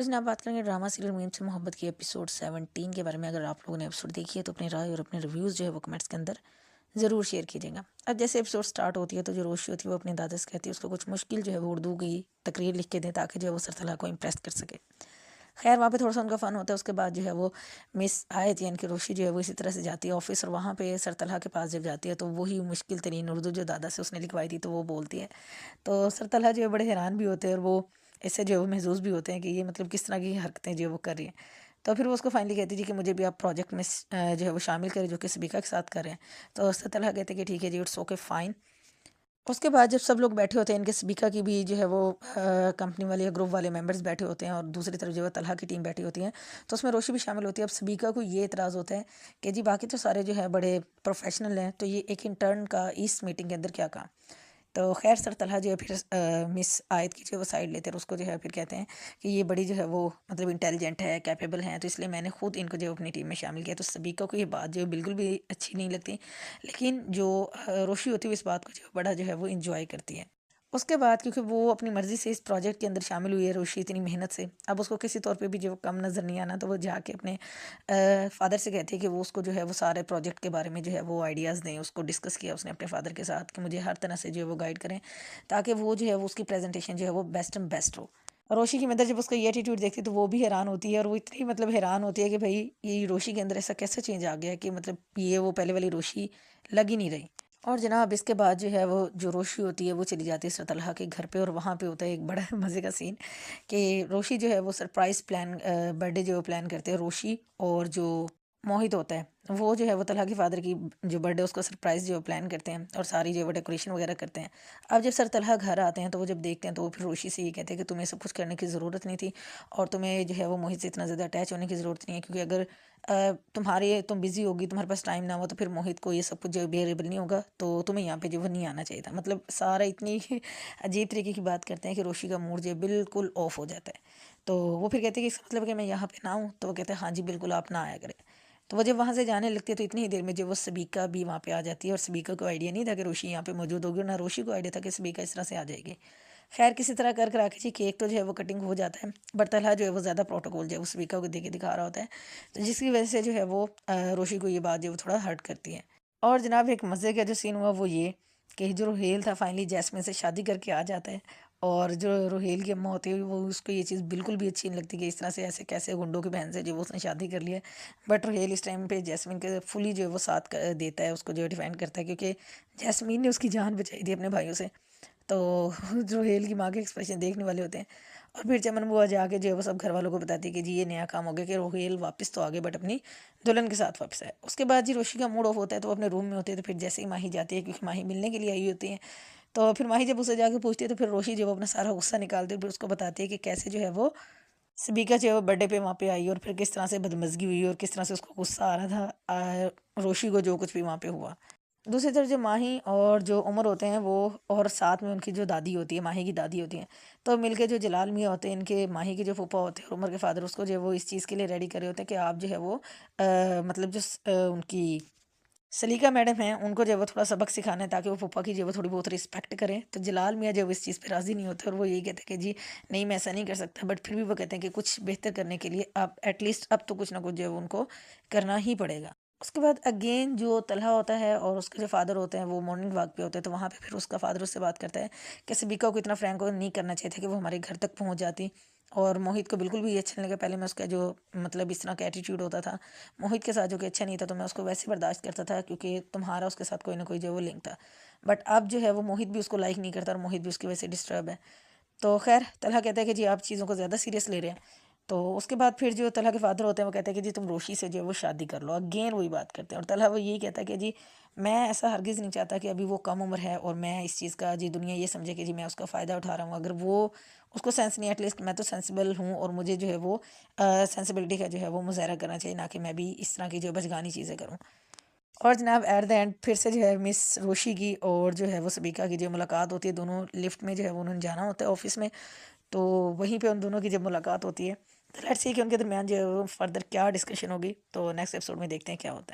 तो जनाब बात करेंगे ड्रामा सीरियल मुहिम से मोहब्बत की एपिसोड 17 के बारे में। अगर आप लोगों ने एपिसोड देखी है तो अपनी राय और अपने रिव्यूज़ जो है वो कमेंट्स के अंदर ज़रूर शेयर कीजिएगा। अब जैसे एपिसोड स्टार्ट होती है तो जो रोशी होती है वो अपने दादा से कहती है उसको कुछ मुश्किल जो है वो उर्दू की तकरीर लिख के दें ताकि जो है वो सरतला को इम्प्रेस कर सके। खैर वहाँ पे थोड़ा सा उनका फ़न होता है। उसके बाद जो है वो मिस आयत यानी कि रोशी जो है वो इसी तरह से जाती है ऑफिस, और वहाँ पे सरतला के पास जब जाती है तो वही मुश्किल तरीन उर्दू जो दादा से उसने लिखवाई थी तो वो बोलती है। तो सरतला जो है बड़े हैरान भी होते हैं और वो इससे जो है वो महसूस भी होते हैं कि ये मतलब किस तरह की हरकतें जो है वो कर रही हैं। तो फिर वो उसको फाइनली कहती थी कि मुझे भी आप प्रोजेक्ट में जो है वो शामिल करें जो कि सबिका के साथ कर रहे हैं। तो सरतला कहते हैं कि ठीक है जी, इट्स ओके फ़ाइन। उसके बाद जब सब लोग बैठे होते हैं, इनके सबिका की भी जो है वो कंपनी वाले या ग्रुप वाले मेंबर्स बैठे होते हैं और दूसरी तरफ जो है तलहा की टीम बैठी होती है, तो उसमें रोशी भी शामिल होती है। अब सबिका को ये इतराज़ होता है कि जी बाकी तो सारे जो है बड़े प्रोफेशनल हैं, तो ये एक इंटर्न का इस मीटिंग के अंदर क्या काम। तो खैर सर तलहा जो है फिर मिस आयत की जो है वो साइड लेते हैं और उसको जो है फिर कहते हैं कि ये बड़ी जो है वो मतलब इंटेलिजेंट है, कैपेबल है, तो इसलिए मैंने खुद इनको जो है अपनी टीम में शामिल किया। तो सबिका को ये बात जो है बिल्कुल भी अच्छी नहीं लगती, लेकिन जो रोशी होती है वो इस बात को जो है बड़ा जो है वो इंजॉय करती है। उसके बाद क्योंकि वो अपनी मर्ज़ी से इस प्रोजेक्ट के अंदर शामिल हुई है रोशी इतनी मेहनत से, अब उसको किसी तौर पे भी जो कम नज़र नहीं आना, तो वो जाके अपने फ़ादर से कहती है कि वो उसको जो है वो सारे प्रोजेक्ट के बारे में जो है वो आइडियाज़ दें। उसको डिस्कस किया उसने अपने फ़ादर के साथ कि मुझे हर तरह से जो है वो गाइड करें ताकि वो जो है वो उसकी प्रेजेंटेशन जो है वो बेस्ट एंड बेस्ट हो। रोशी की मदर जब उसका ये एटीट्यूड देखती है तो वो भी हैरान होती है, और वो इतनी मतलब हैरान होती है कि भाई ये रोशी के अंदर ऐसा कैसे चेंज आ गया कि मतलब ये वो पहले वाली रोशी लग ही नहीं रही। और जनाब इसके बाद जो है वो जो रोशी होती है वो चली जाती है सरतलहा के घर पे, और वहाँ पे होता है एक बड़ा मज़े का सीन कि रोशी जो है वो सरप्राइज़ प्लान बर्थडे जो प्लान करते हैं रोशी और जो मोहित होता है, वो जो है वो तलहा के फादर की जो बर्थडे उसको सरप्राइज़ जो प्लान करते हैं और सारी जो है वो डेकोरेशन वगैरह करते हैं। अब जब सर तलहा घर आते हैं तो वो जब देखते हैं तो वो फिर रोशी से ये कहते हैं कि तुम्हें सब कुछ करने की ज़रूरत नहीं थी, और तुम्हें जो है वो मोहित से इतना ज़्यादा अटैच होने की ज़रूरत नहीं है, क्योंकि अगर तुम बिज़ी होगी, तुम्हारे पास टाइम ना हो, तो फिर मोहित को ये सब कुछ जो बेरेबल नहीं होगा, तो तुम्हें यहाँ पे जो है नहीं आना चाहिए था। मतलब सारा इतनी अजीब तरीके की बात करते हैं कि रोशी का मूड जो है बिल्कुल ऑफ हो जाता है। तो वो फिर कहते हैं कि इसका मतलब कि मैं यहाँ पे ना हूँ, तो वो कहते हैं हाँ जी बिल्कुल आप ना आया करें। तो वो जब वहाँ से जाने लगती है तो इतनी ही देर में जो वो सबिका भी वहाँ पे आ जाती है, और सबिका को आइडिया नहीं था कि रोशी यहाँ पे मौजूद होगी, और ना रोशी को आइडिया था कि सबिका इस तरह से आ जाएगी। खैर किसी तरह कर करा के जी केक तो जो है वो कटिंग हो जाता है, बट तलहा जो है वो ज़्यादा प्रोटोकॉल जो है वो सबिका को दे के दिखा रहा होता है, तो जिसकी वजह से जो है वो रोशी को ये बात जो है वो थोड़ा हर्ट करती है। और जनाब एक मज़े का जो सीन हुआ वो ये कि जो रोहेल था फाइनली जैस्मिन से शादी करके आ जाता है, और जो रोहेल की अम्मा होती है वो उसको ये चीज़ बिल्कुल भी अच्छी नहीं लगती कि इस तरह से ऐसे कैसे गुंडों की बहन से जो वो उसने शादी कर लिया। बट रोहेल इस टाइम पे जैस्मिन के फुली जो है वो साथ देता है, उसको जो है डिफेंड करता है, क्योंकि जैस्मिन ने उसकी जान बचाई थी अपने भाइयों से। तो रोहेल की माँ के एक्सप्रेशन देखने वाले होते हैं। और फिर चमन बुआ जाके जो है वो सब घर वालों को बताती है कि जी ये नया काम हो गया कि रोहेल वापस तो आ गए बट अपनी दुल्हन के साथ वापस आए। उसके बाद जी रोशी का मूड ऑफ होता है तो वो अपने रूम में होती है, तो फिर जैसे ही माही जाती है क्योंकि माही मिलने के लिए आई होती है, तो फिर माही जब उसे जाके पूछती है तो फिर रोशी जो है वो अपना सारा गुस्सा निकालती है, फिर उसको बताती है कि कैसे जो है वो सबिका जो है वो बर्थडे पे वहाँ पे आई और फिर किस तरह से बदमज़गी हुई और किस तरह से उसको गुस्सा आ रहा था रोशी को जो कुछ भी वहाँ पे हुआ। दूसरी तरफ जो माही और जो उमर होते हैं वो, और साथ में उनकी जो दादी होती है, माही की दादी होती हैं, तो मिलके जो जलाल मियाँ होते हैं इनके माही के जो फूफा होते हैं और उमर के फादर, उसको जो है वो इस चीज़ के लिए रेडी करे होते हैं कि आप जो है वो मतलब जो उनकी सलीका मैडम हैं उनको जो है वो थोड़ा सबक सिखाना है ताकि वो पप्पा की जो है वो थोड़ी बहुत रिस्पेक्ट करें। तो जलाल मियाँ जो है वो इस चीज़ पे राज़ी नहीं होते और वो यही कहते हैं कि जी नहीं मैं ऐसा नहीं कर सकता, बट फिर भी वो कहते हैं कि कुछ बेहतर करने के लिए आप एटलीस्ट अब तो कुछ ना कुछ जो है वो उनको करना ही पड़ेगा। उसके बाद अगेन जो तलहा होता है और उसके जो फादर होते हैं वो मॉर्निंग वॉक पे होते हैं, तो वहाँ पे फिर उसका फादर उससे बात करता है कि सबिका को इतना फ्रैंक नहीं करना चाहिए था कि वो हमारे घर तक पहुँच जाती। और मोहित को बिल्कुल भी ये अच्छा नहीं लगा। पहले मैं उसका जो मतलब इस तरह का एटीट्यूड होता था मोहित के साथ जो कि अच्छा नहीं था, तो मैं उसको वैसे बर्दाश्त करता था क्योंकि तुम्हारा उसके साथ कोई ना कोई जो वो लिंक था। बट अब जो है वो मोहित भी उसको लाइक नहीं करता और मोहित भी उसकी वजह से डिस्टर्ब है। तो खैर तलहा कहता है कि जी आप चीज़ों को ज़्यादा सीरियस ले रहे हैं। तो उसके बाद फिर जो तलहा के फादर होते हैं वो कहते हैं कि जी तुम रोशी से जो है वो शादी कर लो। अगेन वही बात करते हैं और तलहा वो यही कहता है कि जी मैं ऐसा हरगिज़ नहीं चाहता कि अभी वो कम उम्र है और मैं इस चीज़ का जी दुनिया ये समझे कि जी मैं उसका फ़ायदा उठा रहा हूँ। अगर वो उसको सेंस नहीं, एटलीस्ट मैं तो सेंसिबल हूँ और मुझे जो है वो सेंसिबिलिटी का जो है वो मुजाहरा करना चाहिए, ना कि मैं भी इस तरह की जो बचगानी चीज़ें करूँ। और जनाब एट द एंड फिर से जो है मिस रोशी की और जो है वो सबिका की जो मुलाकात होती है, दोनों लिफ्ट में जो है वो उन्होंने जाना होता है ऑफिस में, तो वहीं पे उन दोनों की जब मुलाकात होती है तो लेट्स सी कि उनके दरमियान जो है वो फर्दर क्या डिस्कशन होगी। तो नेक्स्ट एपिसोड में देखते हैं क्या होता है।